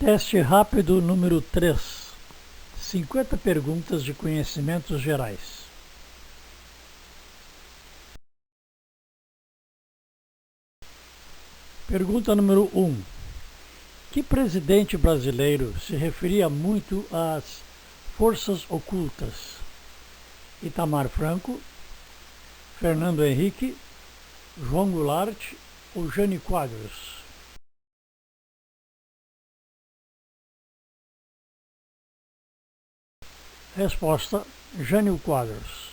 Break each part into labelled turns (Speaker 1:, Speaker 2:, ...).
Speaker 1: Teste rápido número 3. 50 perguntas de conhecimentos gerais. Pergunta número 1. Que presidente brasileiro se referia muito às forças ocultas? Itamar Franco, Fernando Henrique, João Goulart ou Jânio Quadros? Resposta: Jânio Quadros.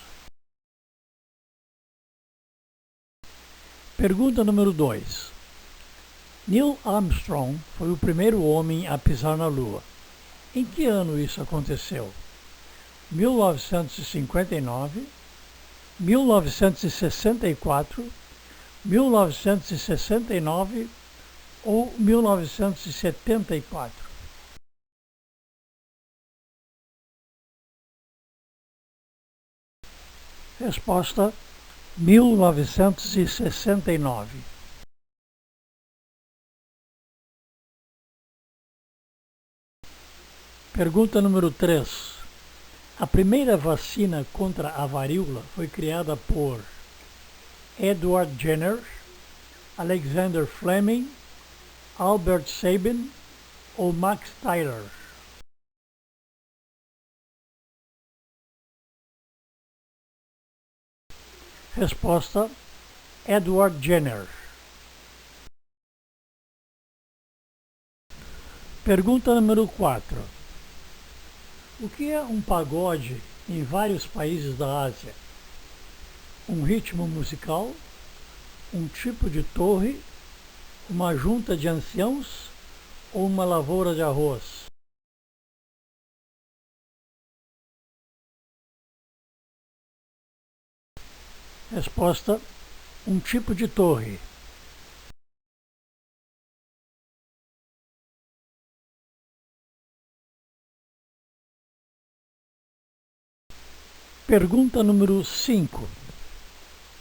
Speaker 1: Pergunta número 2. Neil Armstrong foi o primeiro homem a pisar na Lua. Em que ano isso aconteceu? 1959, 1964, 1969 ou 1974? Resposta: 1969. Pergunta número 3. A primeira vacina contra a varíola foi criada por Edward Jenner, Alexander Fleming, Albert Sabin ou Max Tyler? Resposta: Edward Jenner. Pergunta número 4. O que é um pagode em vários países da Ásia? Um ritmo musical, um tipo de torre, uma junta de anciãos ou uma lavoura de arroz? Resposta: um tipo de torre. Pergunta número 5.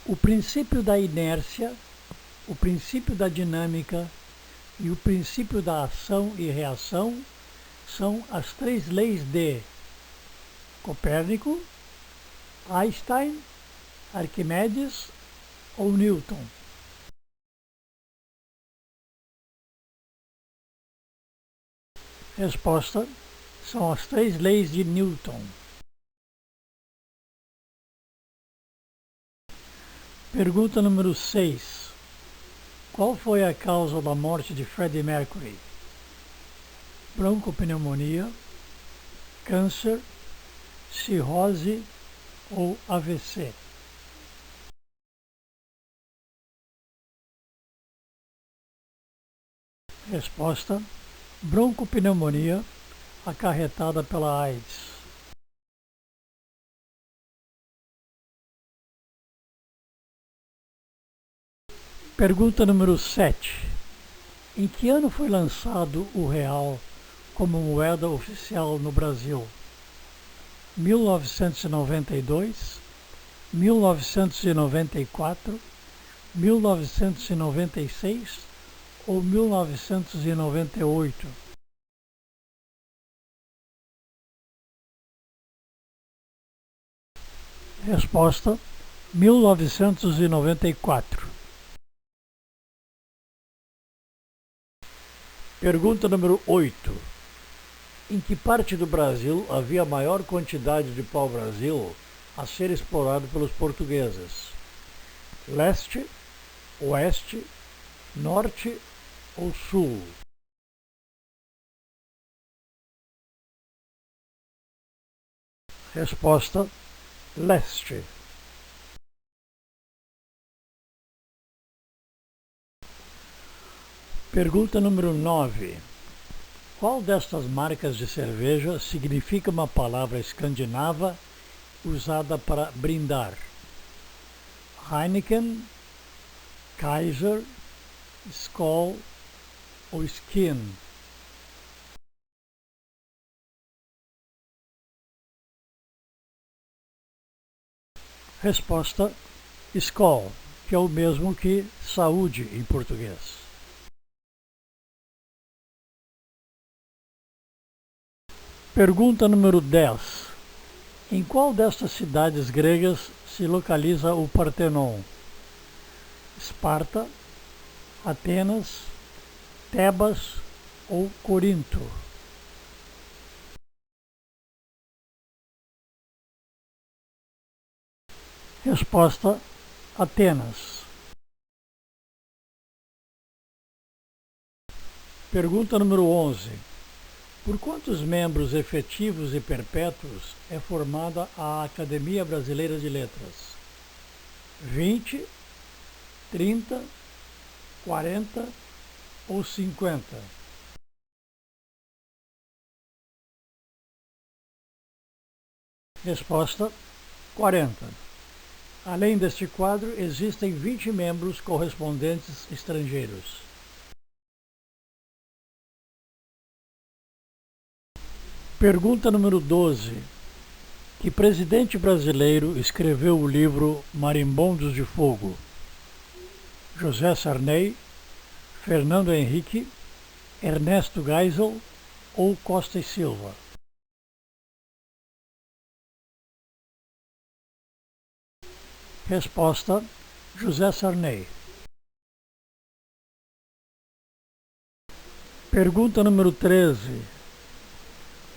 Speaker 1: O princípio da inércia, o princípio da dinâmica e o princípio da ação e reação são as três leis de Copérnico, Einstein, Arquimedes ou Newton? Resposta: são as três leis de Newton. Pergunta número 6. Qual foi a causa da morte de Freddie Mercury? Broncopneumonia, câncer, cirrose ou AVC? Resposta: broncopneumonia acarretada pela AIDS. Pergunta número 7. Em que ano foi lançado o real como moeda oficial no Brasil? 1992, 1994, 1996 ou 1998? Resposta: 1994. Pergunta número 8. Em que parte do Brasil havia maior quantidade de pau-brasil a ser explorado pelos portugueses? Leste, oeste, norte ou sul? Resposta: leste. Pergunta número 9. Qual destas marcas de cerveja significa uma palavra escandinava usada para brindar? Heineken, Kaiser, Skol ou Skin? Resposta: Skol, que é o mesmo que saúde em português. Pergunta número 10. Em qual destas cidades gregas se localiza o Partenon? Esparta, Atenas, Tebas ou Corinto? Resposta: Atenas. Pergunta número 11. Por quantos membros efetivos e perpétuos é formada a Academia Brasileira de Letras? 20, 30, 40 ou 50? Resposta: 40. Além deste quadro, existem 20 membros correspondentes estrangeiros. Pergunta número 12. Que presidente brasileiro escreveu o livro Marimbondos de Fogo? José Sarney, Fernando Henrique, Ernesto Geisel ou Costa e Silva? Resposta: José Sarney. Pergunta número 13.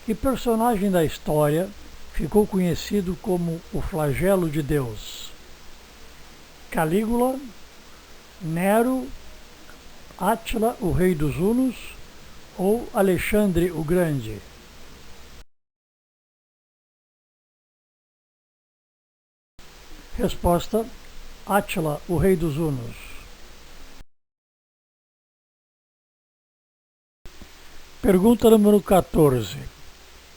Speaker 1: Que personagem da história ficou conhecido como o flagelo de Deus? Calígula, Nero, Átila, o rei dos Hunos ou Alexandre o Grande? Resposta: Átila, o rei dos Hunos. Pergunta número 14.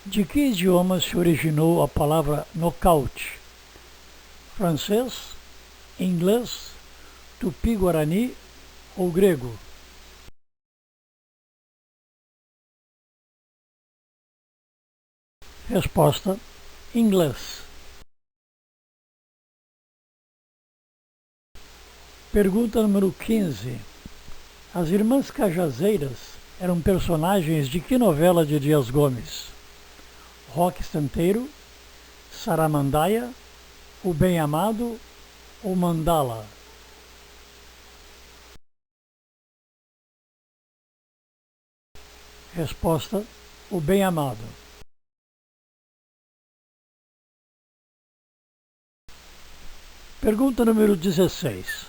Speaker 1: De que idioma se originou a palavra nocaute? Francês, inglês, tupi-guarani ou grego? Resposta: inglês. Pergunta número 15. As Irmãs Cajazeiras eram personagens de que novela de Dias Gomes? Roque Santeiro, Saramandaia, O Bem Amado ou Mandala? Resposta: O Bem Amado. Pergunta número 16.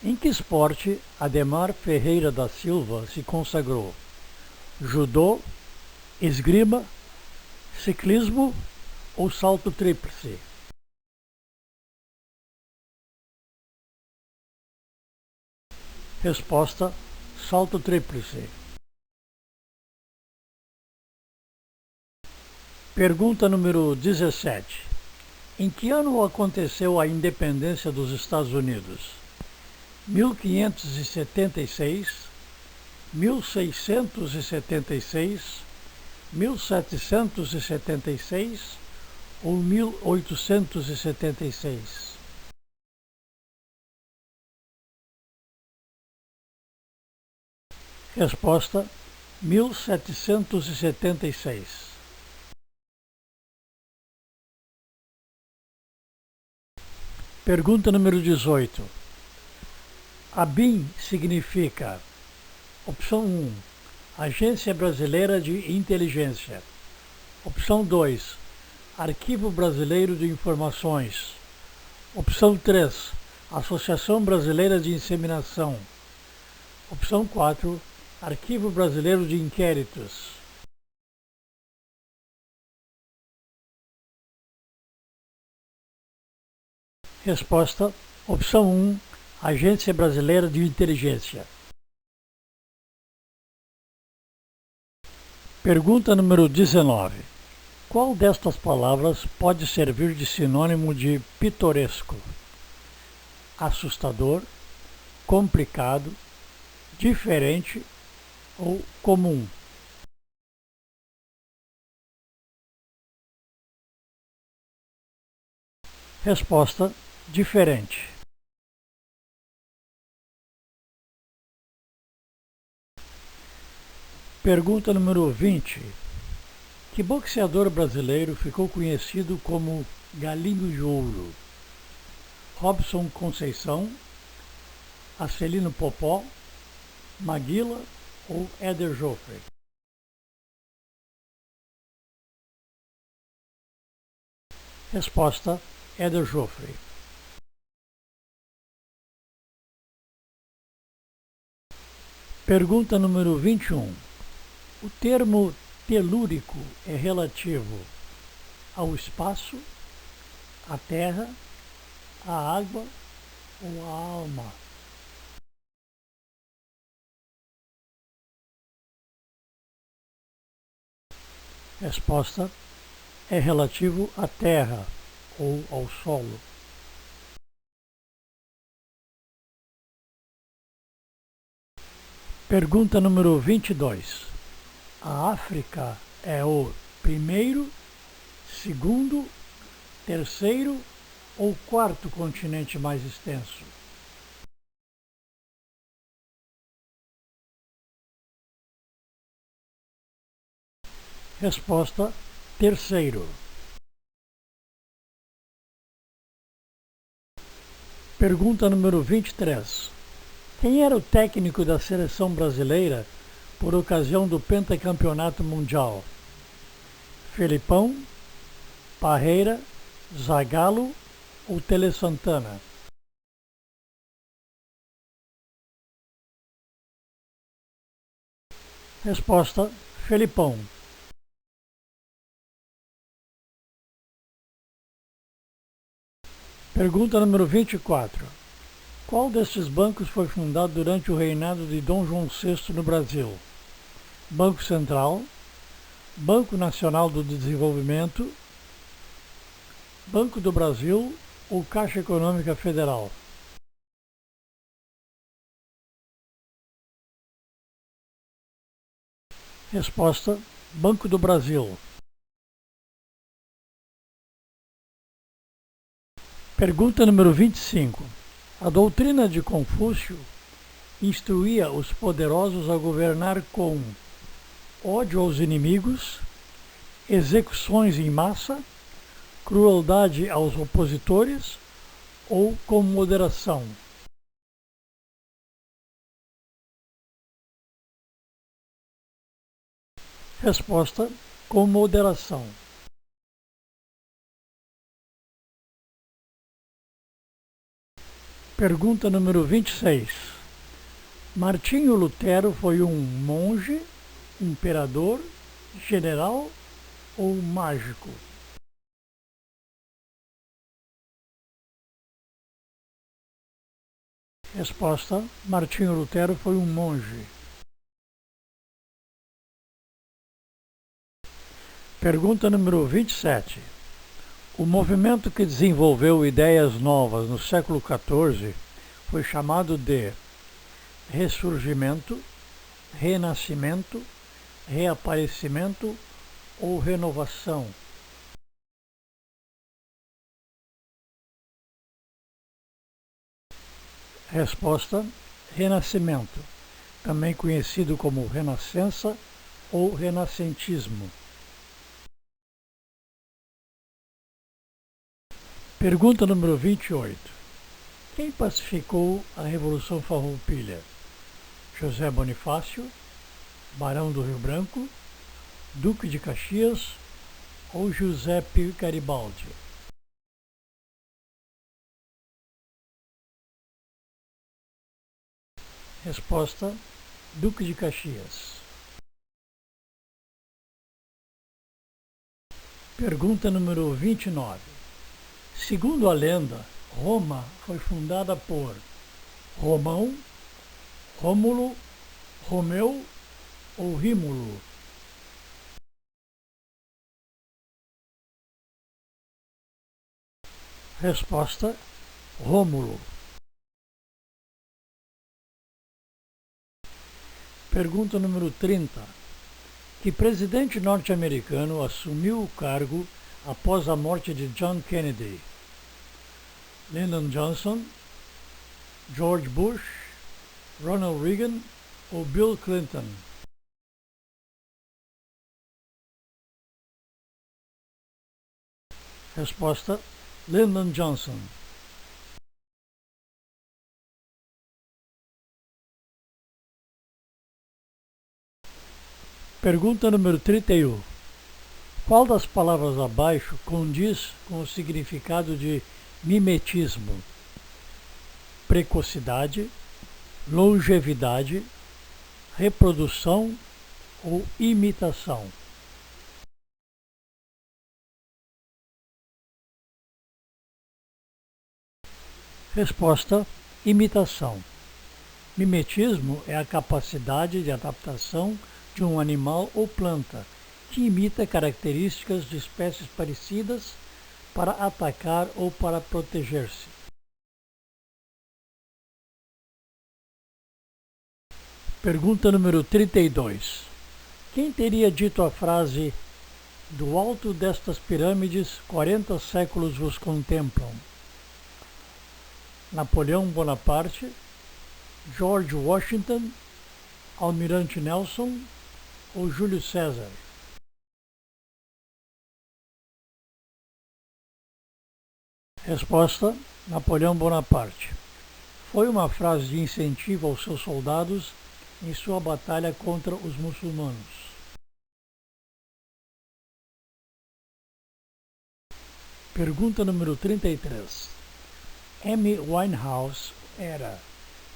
Speaker 1: Em que esporte Ademar Ferreira da Silva se consagrou? Judô, esgrima, ciclismo ou salto tríplice? Resposta: salto tríplice. Pergunta número 17. Em que ano aconteceu a independência dos Estados Unidos? 1576, 1676, 1776 ou 1876? Resposta: 1776. Pergunta número 18. ABIN significa: opção 1, Agência Brasileira de Inteligência. Opção 2, Arquivo Brasileiro de Informações. Opção 3, Associação Brasileira de Inseminação. Opção 4, Arquivo Brasileiro de Inquéritos. Resposta: opção 1, Agência Brasileira de Inteligência. Pergunta número 19. Qual destas palavras pode servir de sinônimo de pitoresco? Assustador, complicado, diferente ou comum? Resposta: diferente. Pergunta número 20. Que boxeador brasileiro ficou conhecido como Galinho de Ouro? Robson Conceição, Acelino Popó, Maguila ou Éder Joffre? Resposta: Éder Joffre. Pergunta número 21. O termo telúrico é relativo ao espaço, à terra, à água ou à alma? Resposta: é relativo à terra ou ao solo. Pergunta número 22. A África é o primeiro, segundo, terceiro ou quarto continente mais extenso? Resposta: terceiro. Pergunta número 23. Quem era o técnico da seleção brasileira por ocasião do pentacampeonato mundial? Felipão, Parreira, Zagallo ou Tele Santana? Resposta: Felipão. Pergunta número 24. Qual destes bancos foi fundado durante o reinado de Dom João VI no Brasil? Banco Central, Banco Nacional do Desenvolvimento, Banco do Brasil ou Caixa Econômica Federal? Resposta: Banco do Brasil. Pergunta número 25. A doutrina de Confúcio instruía os poderosos a governar com ódio aos inimigos, execuções em massa, crueldade aos opositores ou com moderação? Resposta: com moderação. Pergunta número 26. Martinho Lutero foi um monge, imperador, general ou mágico? Resposta: Martinho Lutero foi um monge. Pergunta número 27. O movimento que desenvolveu ideias novas no século XIV foi chamado de ressurgimento, renascimento, reaparecimento ou renovação? Resposta: renascimento, também conhecido como renascença ou renascentismo. Pergunta número 28. Quem pacificou a Revolução Farroupilha? José Bonifácio, Barão do Rio Branco, Duque de Caxias ou Giuseppe Garibaldi? Resposta: Duque de Caxias. Pergunta número 29. Segundo a lenda, Roma foi fundada por Romão, Rômulo, Romeu ou Rímulo? Resposta: Rômulo. Pergunta número 30. Que presidente norte-americano assumiu o cargo após a morte de John Kennedy? Lyndon Johnson, George Bush, Ronald Reagan ou Bill Clinton? Resposta: Lyndon Johnson. Pergunta número 31. Qual das palavras abaixo condiz com o significado de mimetismo? Precocidade, longevidade, reprodução ou imitação? Resposta: imitação. Mimetismo é a capacidade de adaptação de um animal ou planta que imita características de espécies parecidas para atacar ou para proteger-se. Pergunta número 32. Quem teria dito a frase "Do alto destas pirâmides, 40 séculos vos contemplam"? Napoleão Bonaparte, George Washington, Almirante Nelson ou Júlio César? Resposta: Napoleão Bonaparte. Foi uma frase de incentivo aos seus soldados em sua batalha contra os muçulmanos. Pergunta número 33. Amy Winehouse era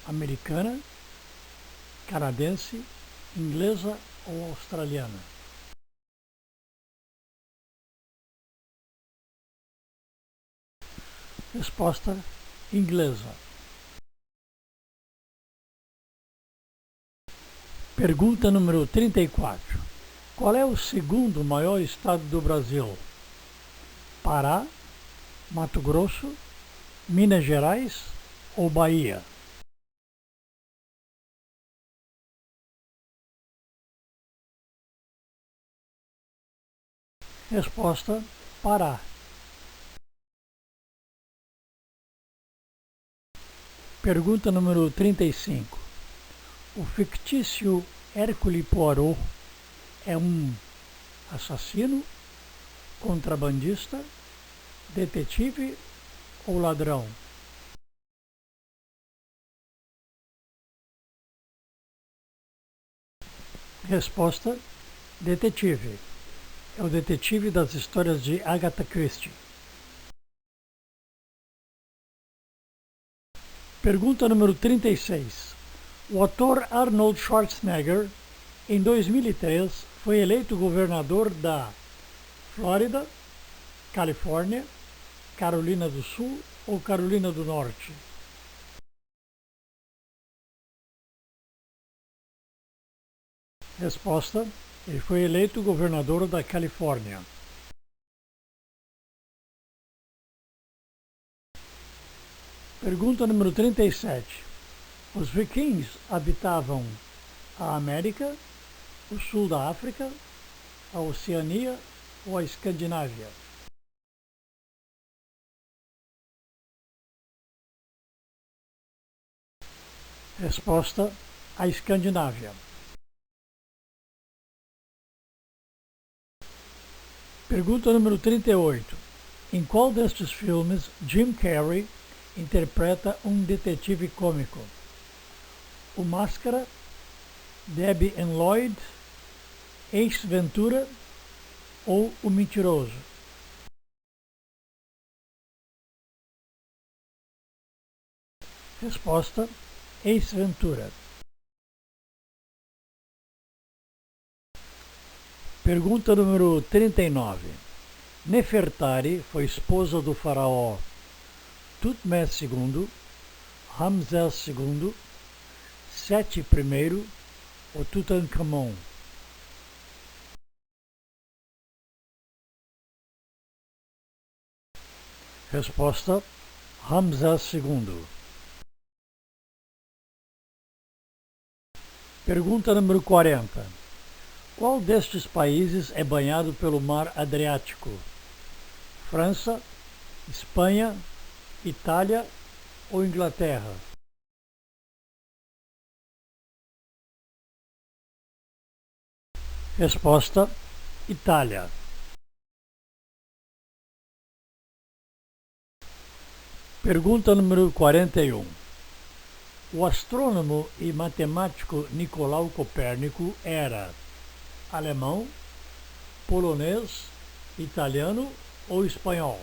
Speaker 1: americana, canadense, inglesa ou australiana? Resposta: inglesa. Pergunta número 34. Qual é o segundo maior estado do Brasil? Pará, Mato Grosso, Minas Gerais ou Bahia? Resposta: Pará. Pergunta número 35. O fictício Hercule Poirot é um assassino, contrabandista, detetive ou ladrão? Resposta: detetive. É o detetive das histórias de Agatha Christie. Pergunta número 36. O ator Arnold Schwarzenegger, em 2003, foi eleito governador da Flórida, Califórnia, Carolina do Sul ou Carolina do Norte? Resposta: ele foi eleito governador da Califórnia. Pergunta número 37. Os vikings habitavam a América, o sul da África, a Oceania ou a Escandinávia? Resposta: a Escandinávia. Pergunta número 38. Em qual destes filmes Jim Carrey interpreta um detetive cômico? O Máscara, Debbie and Lloyd, Ace Ventura ou O Mentiroso? Resposta: Ace Ventura. Pergunta número 39. Nefertari foi esposa do faraó Tutmés II, Ramsés II, Sete I ou Tutankhamon? Resposta: Ramsés II. Pergunta número 40. Qual destes países é banhado pelo Mar Adriático? França, Espanha, Itália ou Inglaterra? Resposta: Itália. Pergunta número 41. O astrônomo e matemático Nicolau Copérnico era alemão, polonês, italiano ou espanhol?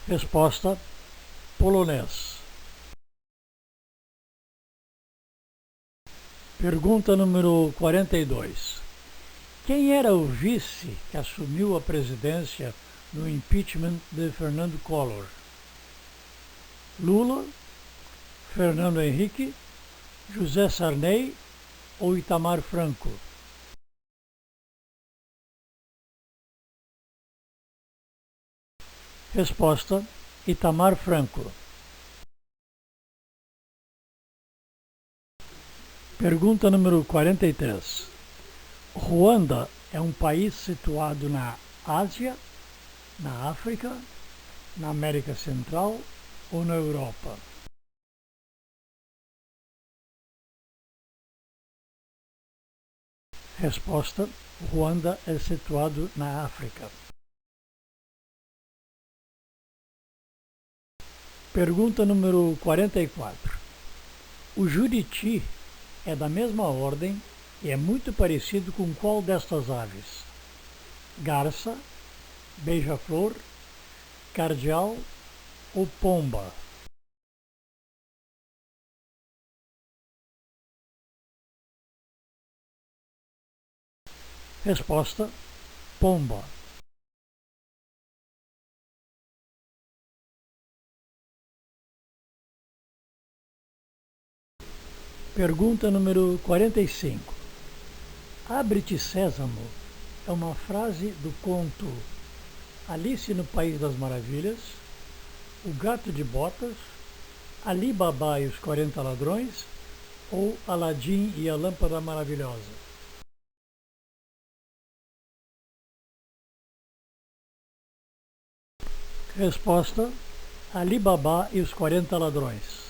Speaker 1: Resposta: polonês. Pergunta número 42. Quem era o vice que assumiu a presidência no impeachment de Fernando Collor? Lula, Fernando Henrique, José Sarney ou Itamar Franco? Resposta: Itamar Franco. Pergunta número 43. Ruanda é um país situado na Ásia, na África, na América Central ou na Europa? Resposta: Ruanda é situado na África. Pergunta número 44. O juriti é da mesma ordem e é muito parecido com qual destas aves? Garça, beija-flor, cardeal ou pomba? Resposta: pomba. Pergunta número 45. Abre-te Sésamo é uma frase do conto Alice no País das Maravilhas, O Gato de Botas, Ali Babá e os 40 Ladrões ou Aladim e a Lâmpada Maravilhosa? Resposta: Ali Babá e os 40 Ladrões.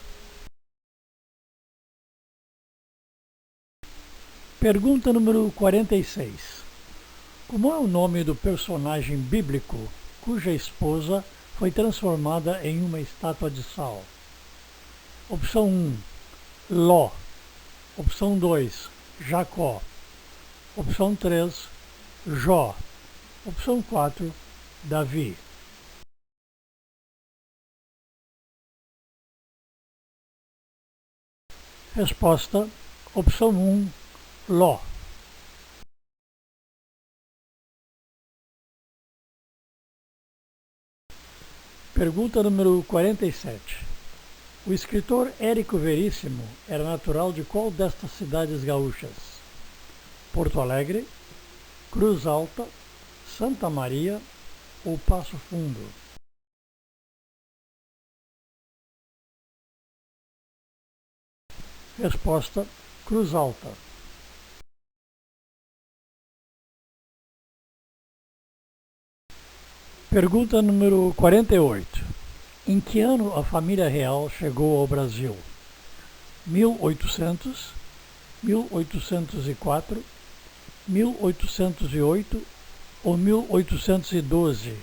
Speaker 1: Pergunta número 46. Como é o nome do personagem bíblico cuja esposa foi transformada em uma estátua de sal? Opção 1, Ló. Opção 2, Jacó. Opção 3, Jó. Opção 4, Davi. Resposta: opção 1, Ló. Pergunta número 47. O escritor Érico Veríssimo era natural de qual destas cidades gaúchas? Porto Alegre, Cruz Alta, Santa Maria ou Passo Fundo? Resposta: Cruz Alta. Pergunta número 48. Em que ano a família real chegou ao Brasil? 1800, 1804, 1808 ou 1812?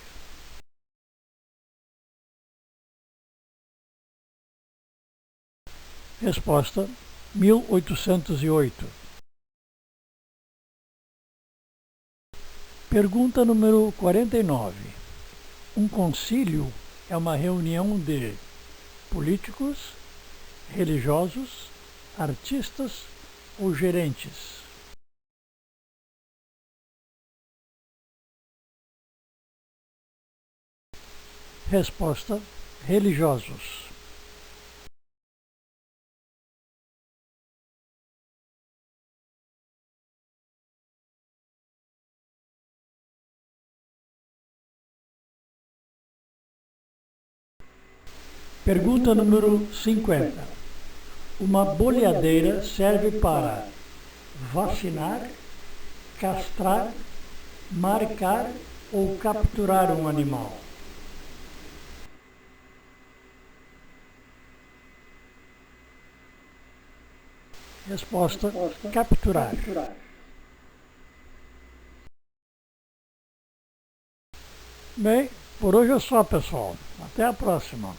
Speaker 1: Resposta: 1808. Pergunta número 49. Um concílio é uma reunião de políticos, religiosos, artistas ou gerentes? Resposta: religiosos. Pergunta número 50. Uma boleadeira serve para vacinar, castrar, marcar ou capturar um animal? Resposta: capturar. Bem, por hoje é só, pessoal. Até a próxima.